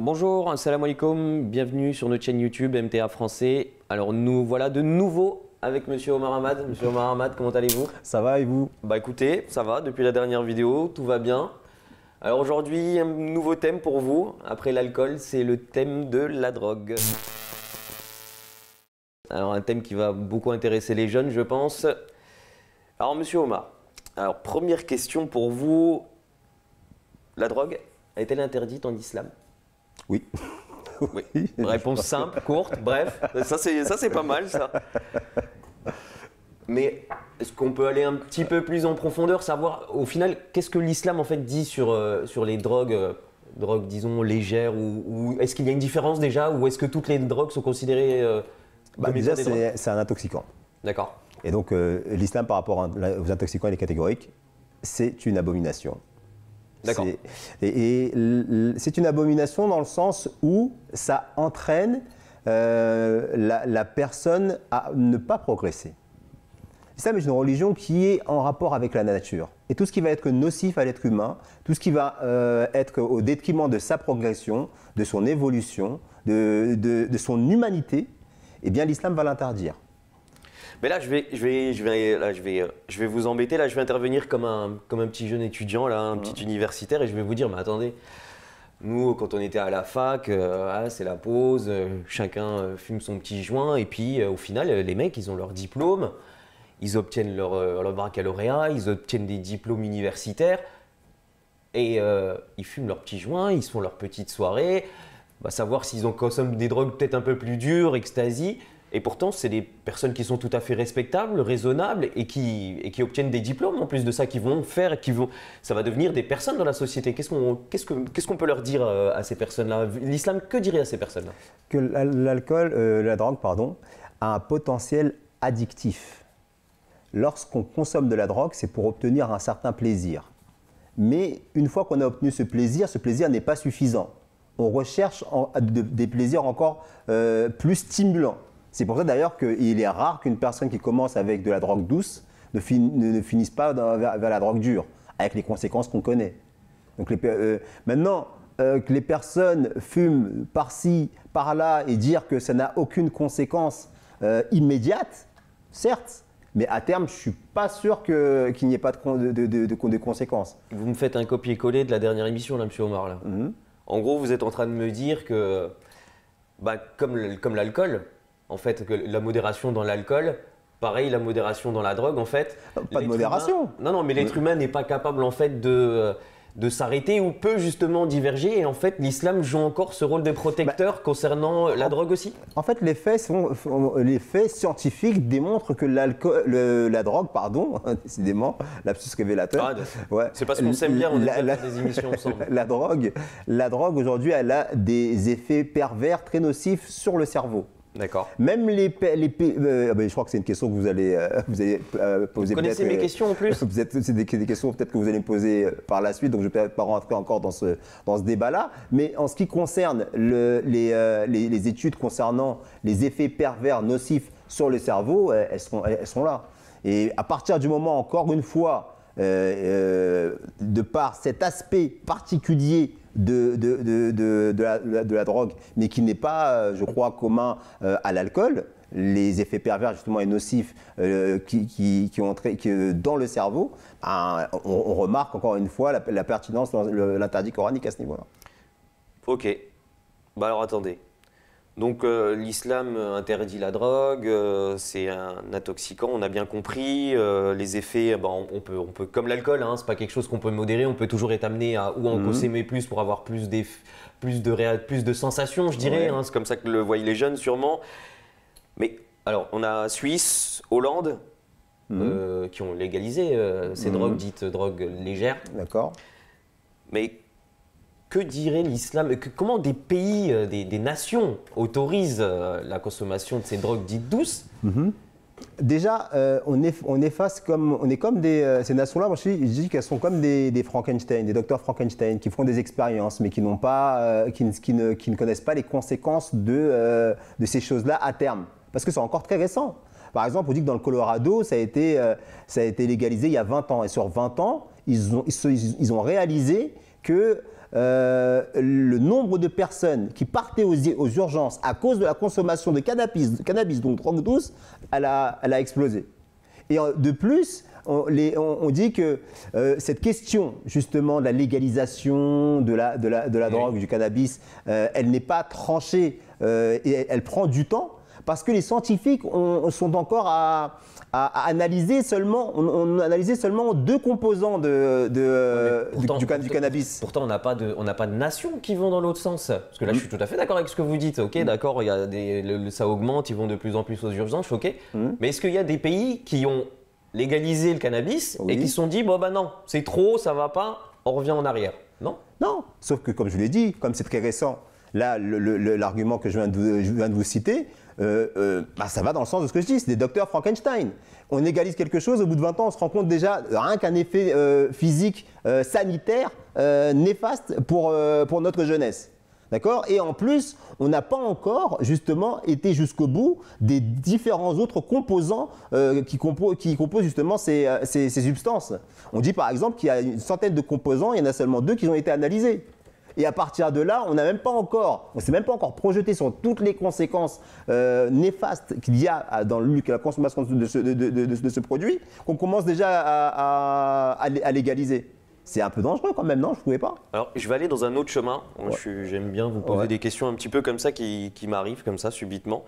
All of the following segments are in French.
Bonjour, assalamu alaikum, bienvenue sur notre chaîne YouTube MTA Français. Alors nous voilà de nouveau avec Monsieur Omar Hamad. Monsieur Omar Hamad, comment allez-vous? Ça va et vous? Bah écoutez, ça va depuis la dernière vidéo, tout va bien. Alors aujourd'hui, un nouveau thème pour vous, après l'alcool, c'est le thème de la drogue. Alors un thème qui va beaucoup intéresser les jeunes, je pense. Alors Monsieur Omar, alors première question pour vous, la drogue est-elle interdite en islam? Oui. Oui. Réponse simple, courte, bref. Ça c'est pas mal ça. Mais est-ce qu'on peut aller un petit peu plus en profondeur, savoir au final qu'est-ce que l'islam en fait dit sur les drogues, drogues disons légères ou est-ce qu'il y a une différence déjà ou est-ce que toutes les drogues sont considérées comme Déjà, étant des drogues? c'est un intoxicant. D'accord. Et donc, l'islam par rapport aux intoxicants, il est catégorique. C'est une abomination. D'accord. C'est une abomination dans le sens où ça entraîne la personne à ne pas progresser. L'islam est une religion qui est en rapport avec la nature. Et tout ce qui va être nocif à l'être humain, tout ce qui va être au détriment de sa progression, de son évolution, de son humanité, eh bien l'islam va l'interdire. Mais là, je vais vous embêter. Là, je vais intervenir comme un petit jeune étudiant, là, un petit universitaire, et je vais vous dire, mais attendez, nous, quand on était à la fac, c'est la pause, chacun fume son petit joint, et puis au final, les mecs, ils ont leur diplôme, ils obtiennent leur baccalauréat, ils obtiennent des diplômes universitaires, et ils fument leur petit joint, ils se font leur petite soirée, va savoir s'ils consomment des drogues peut-être un peu plus dures, ecstasy. Et pourtant, c'est des personnes qui sont tout à fait respectables, raisonnables et qui obtiennent des diplômes en plus de ça, ça va devenir des personnes dans la société. Qu'est-ce qu'on peut leur dire à ces personnes-là? L'islam, que dirait à ces personnes-là? Que la drogue, pardon, a un potentiel addictif. Lorsqu'on consomme de la drogue, c'est pour obtenir un certain plaisir. Mais une fois qu'on a obtenu ce plaisir n'est pas suffisant. On recherche des plaisirs encore plus stimulants. C'est pour ça d'ailleurs qu'il est rare qu'une personne qui commence avec de la drogue douce ne finisse pas vers la drogue dure, avec les conséquences qu'on connaît. Donc maintenant, que les personnes fument par-ci, par-là et dire que ça n'a aucune conséquence immédiate, certes, mais à terme, je ne suis pas sûr qu'il n'y ait pas de conséquences. Vous me faites un copier-coller de la dernière émission, là, monsieur Omar. Là. En gros, vous êtes en train de me dire que, comme l'alcool, en fait, que la modération dans l'alcool, pareil, la modération dans la drogue, en fait. Pas de modération. Non, mais l'être humain n'est pas capable, en fait, de s'arrêter ou peut justement diverger. Et en fait, l'islam joue encore ce rôle de protecteur concernant la drogue aussi. En fait, les faits scientifiques démontrent que la drogue, pardon, décidément, lapsus révélateur. Ouais. C'est parce qu'on s'aime bien, on a des émissions ensemble. La drogue aujourd'hui, elle a des effets pervers très nocifs sur le cerveau. D'accord. Même je crois que c'est une question que vous allez poser. Vous connaissez mes questions en plus. C'est des questions peut-être que vous allez me poser par la suite, donc je ne vais pas rentrer encore dans ce débat-là. Mais en ce qui concerne les études concernant les effets pervers nocifs sur le cerveau, elles sont là. Et à partir du moment, encore une fois, de par cet aspect particulier de la drogue, mais qui n'est pas, je crois, commun à l'alcool, les effets pervers justement et nocifs qui entrent dans le cerveau, on remarque encore une fois la pertinence de l'interdit coranique à ce niveau-là. Ok. Bah alors attendez. Donc l'islam interdit la drogue, c'est un intoxicant, on a bien compris. Les effets, on peut comme l'alcool, hein, c'est pas quelque chose qu'on peut modérer, on peut toujours être amené à ou en consommer plus pour avoir plus de sensations, je dirais. Ouais. Hein, c'est comme ça que le voient les jeunes sûrement. Mais alors on a Suisse, Hollande, qui ont légalisé ces drogues dites drogues légères. D'accord. Mais que dirait l'islam? Comment des pays, des nations autorisent la consommation de ces drogues dites douces? Déjà, on est comme ces nations-là. Moi, je dis qu'elles sont comme des Frankenstein, des docteurs Frankenstein, qui font des expériences, mais qui ne connaissent pas les conséquences de ces choses-là à terme, parce que c'est encore très récent. Par exemple, on dit que dans le Colorado, ça a été légalisé il y a 20 ans, et sur 20 ans, ils ont réalisé que le nombre de personnes qui partaient aux urgences à cause de la consommation de cannabis donc drogue douce, elle a explosé. Et de plus, on dit que cette question justement de la légalisation de la drogue, du cannabis, elle n'est pas tranchée et elle prend du temps parce que les scientifiques sont encore à analyser seulement, on analysait seulement 2 composants du cannabis. Pourtant, on n'a pas de nations qui vont dans l'autre sens. Parce que là, je suis tout à fait d'accord avec ce que vous dites. Ok, d'accord, il y a ça augmente, ils vont de plus en plus aux urgences, ok. Mais est-ce qu'il y a des pays qui ont légalisé le cannabis et qui se sont dit, bon bah non, c'est trop, ça va pas, on revient en arrière? Non. Non, sauf que comme je vous l'ai dit, comme c'est très récent, là, l'argument que je viens de vous citer, ça va dans le sens de ce que je dis, c'est des docteurs Frankenstein. On légalise quelque chose, au bout de 20 ans, on se rend compte déjà, rien qu'un effet physique, sanitaire, néfaste pour notre jeunesse. D'accord? Et en plus, on n'a pas encore justement été jusqu'au bout des différents autres composants qui composent justement ces substances. On dit par exemple qu'il y a une centaine de composants, il y en a seulement 2 qui ont été analysés. Et à partir de là, on ne s'est même pas encore projeté sur toutes les conséquences néfastes qu'il y a dans la consommation de ce produit, qu'on commence déjà à légaliser. C'est un peu dangereux quand même, non? Je ne trouvais pas. Alors, je vais aller dans un autre chemin. J'aime bien vous poser des questions un petit peu comme ça qui m'arrivent comme ça subitement.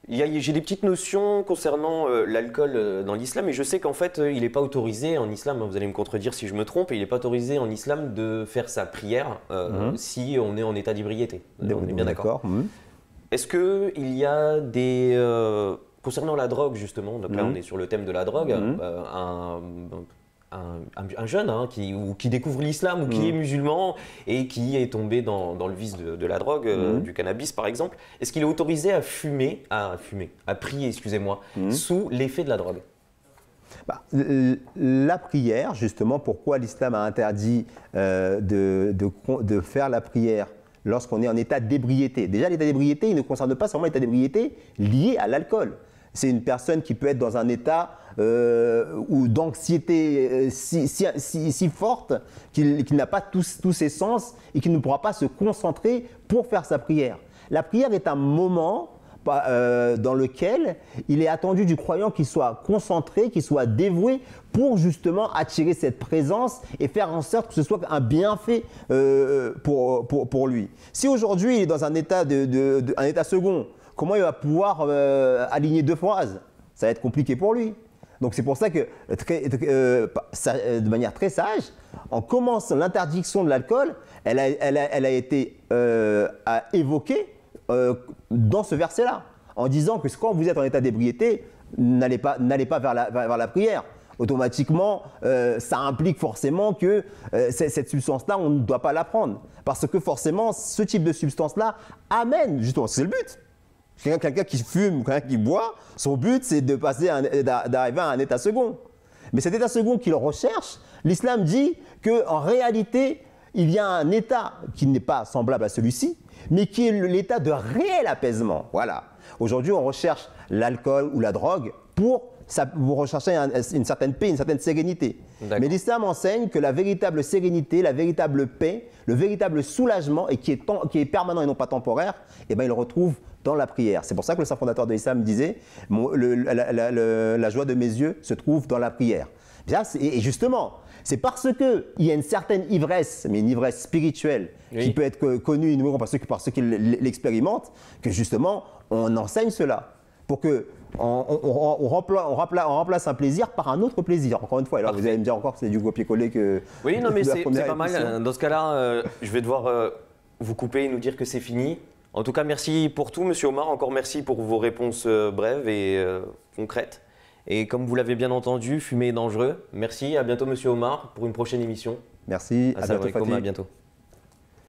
J'ai des petites notions concernant l'alcool dans l'islam et je sais qu'en fait, il n'est pas autorisé en islam, vous allez me contredire si je me trompe, il n'est pas autorisé en islam de faire sa prière si on est en état d'ébriété. On est bien d'accord. Est-ce qu'il y a des... concernant la drogue justement, donc là on est sur le thème de la drogue, un jeune qui découvre l'islam ou qui est musulman et qui est tombé dans le vice de la drogue, du cannabis par exemple, est-ce qu'il est autorisé à prier, excusez-moi, sous l'effet de la drogue? La prière, justement, pourquoi l'islam a interdit de faire la prière lorsqu'on est en état d'ébriété? Déjà, l'état d'ébriété, il ne concerne pas seulement l'état d'ébriété lié à l'alcool. C'est une personne qui peut être dans un état d'anxiété si forte qu'il n'a pas tous ses sens et qu'il ne pourra pas se concentrer pour faire sa prière. La prière est un moment dans lequel il est attendu du croyant qu'il soit concentré, qu'il soit dévoué pour justement attirer cette présence et faire en sorte que ce soit un bienfait pour lui. Si aujourd'hui il est dans un état, un état second, comment il va pouvoir aligner 2 phrases? Ça va être compliqué pour lui. Donc c'est pour ça que, de manière très sage, en commençant l'interdiction de l'alcool, elle a été évoquée dans ce verset-là, en disant que quand vous êtes en état d'ébriété, n'allez pas vers la prière. Automatiquement, ça implique forcément que cette substance-là, on ne doit pas la prendre. Parce que forcément, ce type de substance-là amène, justement, c'est le but. Quelqu'un qui fume, quelqu'un qui boit, son but c'est d'arriver à un état second. Mais cet état second qu'il recherche, l'islam dit qu'en réalité, il y a un état qui n'est pas semblable à celui-ci, mais qui est l'état de réel apaisement. Voilà. Aujourd'hui, on recherche l'alcool ou la drogue pour rechercher une certaine paix, une certaine sérénité. Mais l'islam enseigne que la véritable sérénité, la véritable paix, le véritable soulagement, et qui est permanent et non pas temporaire, eh ben, il le retrouve dans la prière. C'est pour ça que le saint fondateur de l'islam disait la joie de mes yeux se trouve dans la prière. Et justement, c'est parce qu'il y a une certaine ivresse, mais une ivresse spirituelle, qui peut être connue par ceux qui l'expérimentent, que justement, on enseigne cela. Pour que on remplace un plaisir par un autre plaisir. Encore une fois, alors vous allez me dire encore que c'est du copier-coller que... Oui, non, mais c'est pas mal. Dans ce cas-là, je vais devoir vous couper et nous dire que c'est fini. En tout cas, merci pour tout, Monsieur Omar. Encore merci pour vos réponses brèves et concrètes. Et comme vous l'avez bien entendu, fumer est dangereux. Merci, à bientôt Monsieur Omar pour une prochaine émission. Merci, à bientôt Fatih. À bientôt.